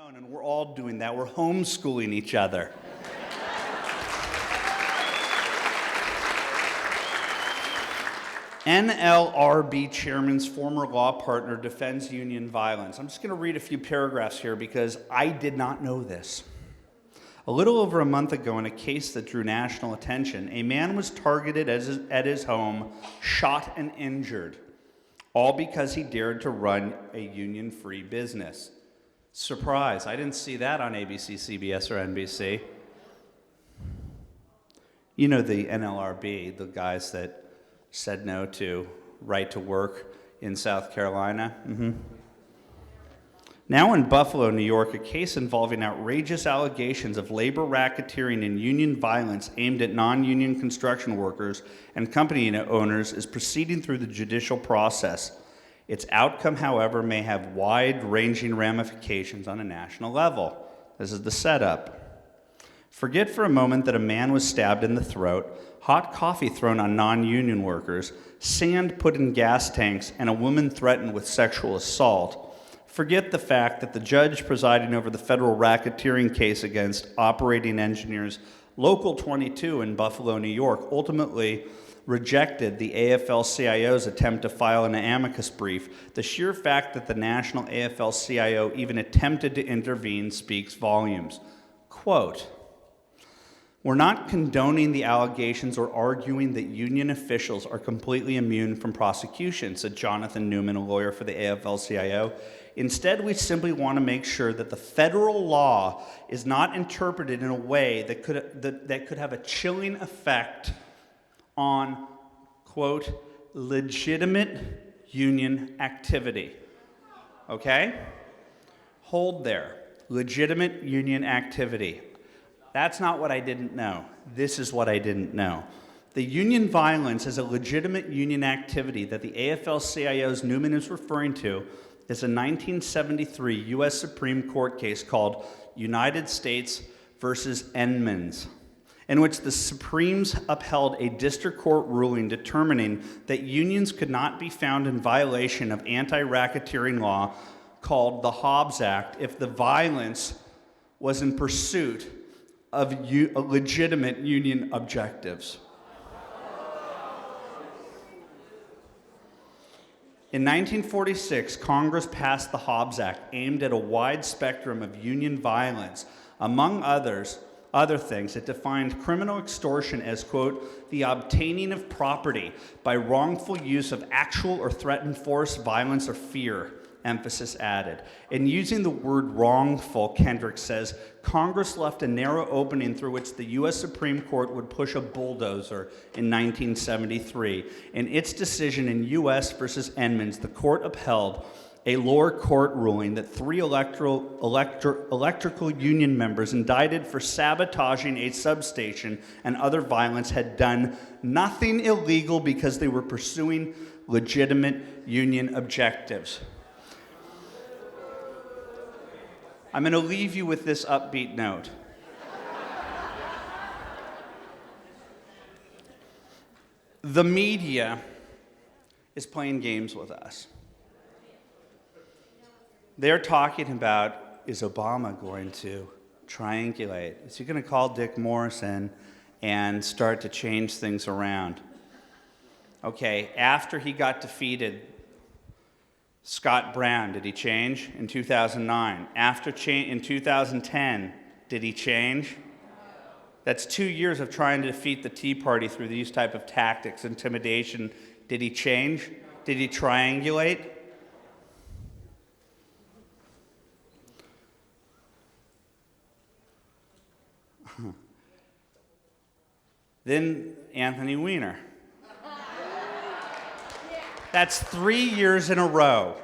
phone, and we're all doing that. We're homeschooling each other. NLRB chairman's former law partner defends union violence. I'm just going to read a few paragraphs here because I did not know this. A little over a month ago, in a case that drew national attention, a man was targeted at his home, shot and injured, all because he dared to run a union-free business. Surprise, I didn't see that on ABC, CBS, or NBC. You know the NLRB, the guys that said no to right to work in South Carolina. Now in Buffalo, New York, a case involving outrageous allegations of labor racketeering and union violence aimed at non-union construction workers and company owners is proceeding through the judicial process. Its outcome, however, may have wide-ranging ramifications on a national level. This is the setup. Forget for a moment that a man was stabbed in the throat, hot coffee thrown on non-union workers, sand put in gas tanks, and a woman threatened with sexual assault. Forget the fact that the judge presiding over the federal racketeering case against Operating Engineers Local 22 in Buffalo, New York, ultimately rejected the AFL-CIO's attempt to file an amicus brief. The sheer fact that the national AFL-CIO even attempted to intervene speaks volumes. Quote, "We're not condoning the allegations or arguing that union officials are completely immune from prosecution," said Jonathan Newman, a lawyer for the AFL-CIO. "Instead, we simply want to make sure that the federal law is not interpreted in a way that could have a chilling effect on," quote, "legitimate union activity." Okay? Hold there. Legitimate union activity. That's not what I didn't know. This is what I didn't know. The union violence is a legitimate union activity that the AFL-CIO's Newman is referring to is a 1973 U.S. Supreme Court case called United States versus Edmonds, in which the Supremes upheld a district court ruling determining that unions could not be found in violation of anti-racketeering law called the Hobbs Act if the violence was in pursuit of legitimate union objectives. In 1946, Congress passed the Hobbs Act, aimed at a wide spectrum of union violence. Among other things, it defined criminal extortion as, quote, "the obtaining of property by wrongful use of actual or threatened force, violence, or fear," emphasis added. In using the word wrongful, Kendrick says, Congress left a narrow opening through which the U.S. Supreme Court would push a bulldozer in 1973. In its decision in U.S. versus Edmonds, the court upheld a lower court ruling that 3 electrical union members indicted for sabotaging a substation and other violence had done nothing illegal because they were pursuing legitimate union objectives. I'm going to leave you with this upbeat note. The media is playing games with us. They're talking about, is Obama going to triangulate? Is he going to call Dick Morrison and start to change things around? Okay, after he got defeated, Scott Brown, did he change in 2009? In 2010, did he change? That's 2 years of trying to defeat the Tea Party through these type of tactics, intimidation. Did he change? Did he triangulate? Then Anthony Weiner. That's 3 years in a row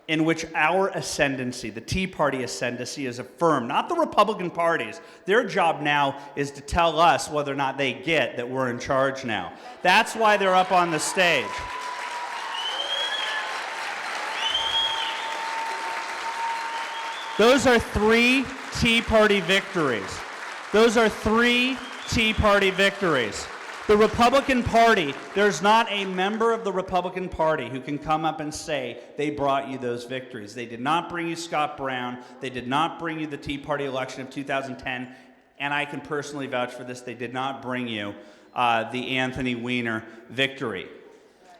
in which our ascendancy, the Tea Party ascendancy, is affirmed, not the Republican parties. Their job now is to tell us whether or not they get that we're in charge now. That's why they're up on the stage. Those are 3 Tea Party victories. Those are 3 Tea Party victories. The Republican Party, there's not a member of the Republican Party who can come up and say they brought you those victories. They did not bring you Scott Brown. They did not bring you the Tea Party election of 2010. And I can personally vouch for this. They did not bring you the Anthony Weiner victory.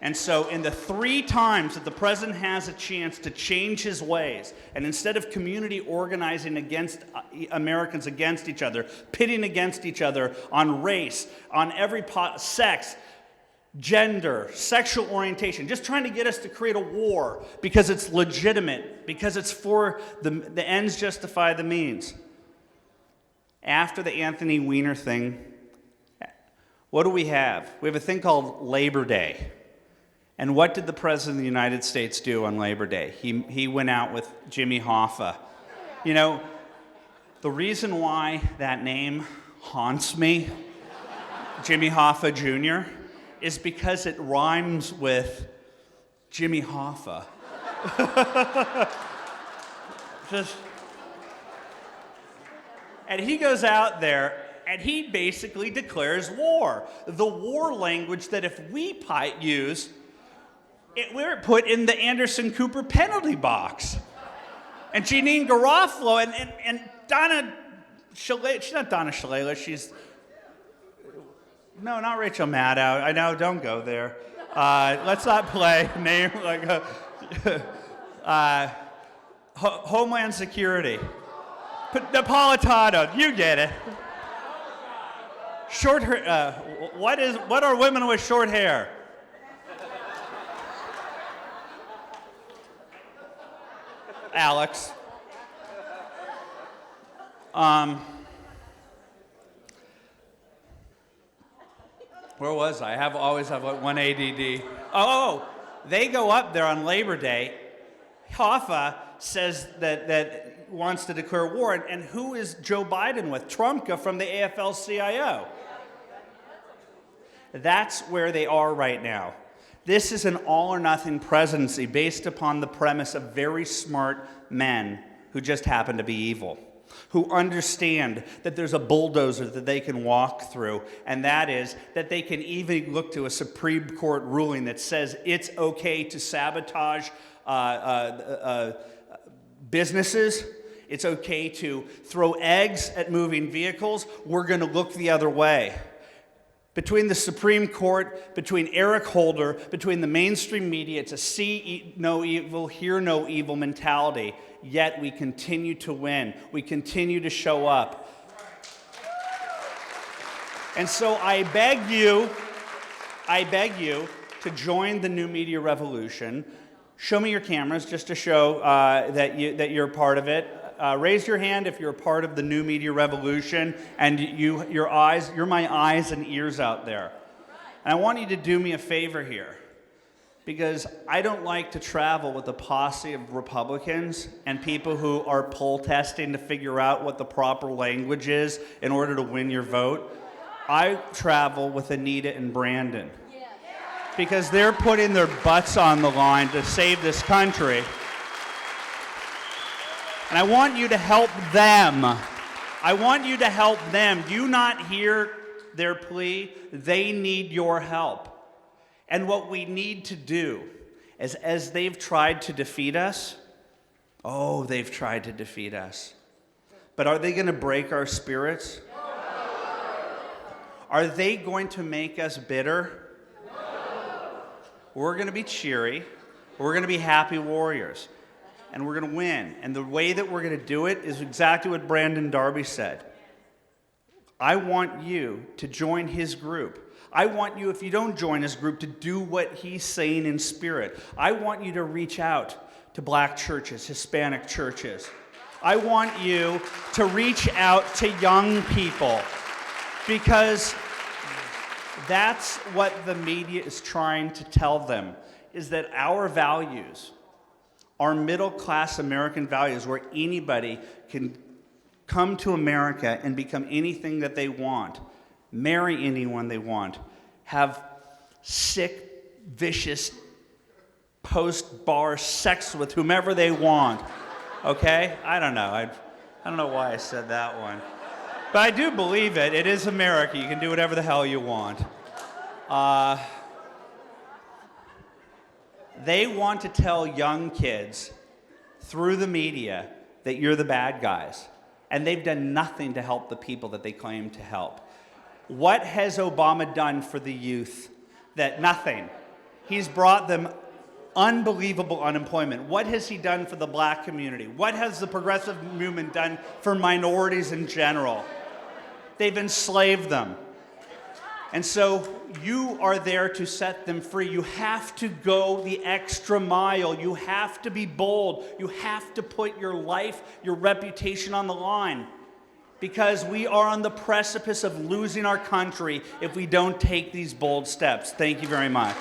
And so in the 3 times that the president has a chance to change his ways, and instead of community organizing against Americans against each other, pitting against each other on race, on every sex, gender, sexual orientation, just trying to get us to create a war because it's legitimate, because it's for the ends justify the means. After the Anthony Weiner thing, what do we have? We have a thing called Labor Day. And what did the President of the United States do on Labor Day? He went out with Jimmy Hoffa. You know, the reason why that name haunts me, Jimmy Hoffa Jr., is because it rhymes with Jimmy Hoffa. And he goes out there and he basically declares war. The war language that if we use, we're put in the Anderson Cooper penalty box. And Jeanine Garofalo and Donna Shalala, she's not Donna Shalala, she's, no, not Rachel Maddow. I know, don't go there. Let's not play name like Homeland Security. Napolitano, you get it. Short hair, what are women with short hair? Alex. Where was I? I always have one ADD. Oh, they go up there on Labor Day. Hoffa says that wants to declare war, and who is Joe Biden with? Trumka from the AFL-CIO. That's where they are right now. This is an all-or-nothing presidency based upon the premise of very smart men who just happen to be evil, who understand that there's a bulldozer that they can walk through, and that is that they can even look to a Supreme Court ruling that says it's okay to sabotage businesses. It's okay to throw eggs at moving vehicles. We're going to look the other way. Between the Supreme Court, between Eric Holder, between the mainstream media, it's a see no evil, hear no evil mentality. Yet we continue to win. We continue to show up. And so I beg you to join the new media revolution. Show me your cameras just to show that you're part of it. Raise your hand if you're a part of the new media revolution and you're my eyes and ears out there. And I want you to do me a favor here, because I don't like to travel with a posse of Republicans and people who are poll testing to figure out what the proper language is in order to win your vote. I travel with Anita and Brandon because they're putting their butts on the line to save this country. And I want you to help them. I want you to help them. Do you not hear their plea? They need your help. And what we need to do is, as they've tried to defeat us, they've tried to defeat us. But are they going to break our spirits? Are they going to make us bitter? We're going to be cheery. We're going to be happy warriors. And we're going to win. And the way that we're going to do it is exactly what Brandon Darby said. I want you to join his group. I want you, if you don't join his group, to do what he's saying in spirit. I want you to reach out to black churches, Hispanic churches. I want you to reach out to young people, because that's what the media is trying to tell them, is that our values, our middle-class American values, where anybody can come to America and become anything that they want, marry anyone they want, have sick, vicious, post-bar sex with whomever they want, okay? I don't know. I don't know why I said that one. But I do believe it. It is America. You can do whatever the hell you want. They want to tell young kids through the media that you're the bad guys, and they've done nothing to help the people that they claim to help. What has Obama done for the youth? Nothing. He's brought them unbelievable unemployment. What has he done for the black community? What has the progressive movement done for minorities in general? They've enslaved them. And so you are there to set them free. You have to go the extra mile. You have to be bold. You have to put your life, your reputation on the line. Because we are on the precipice of losing our country if we don't take these bold steps. Thank you very much.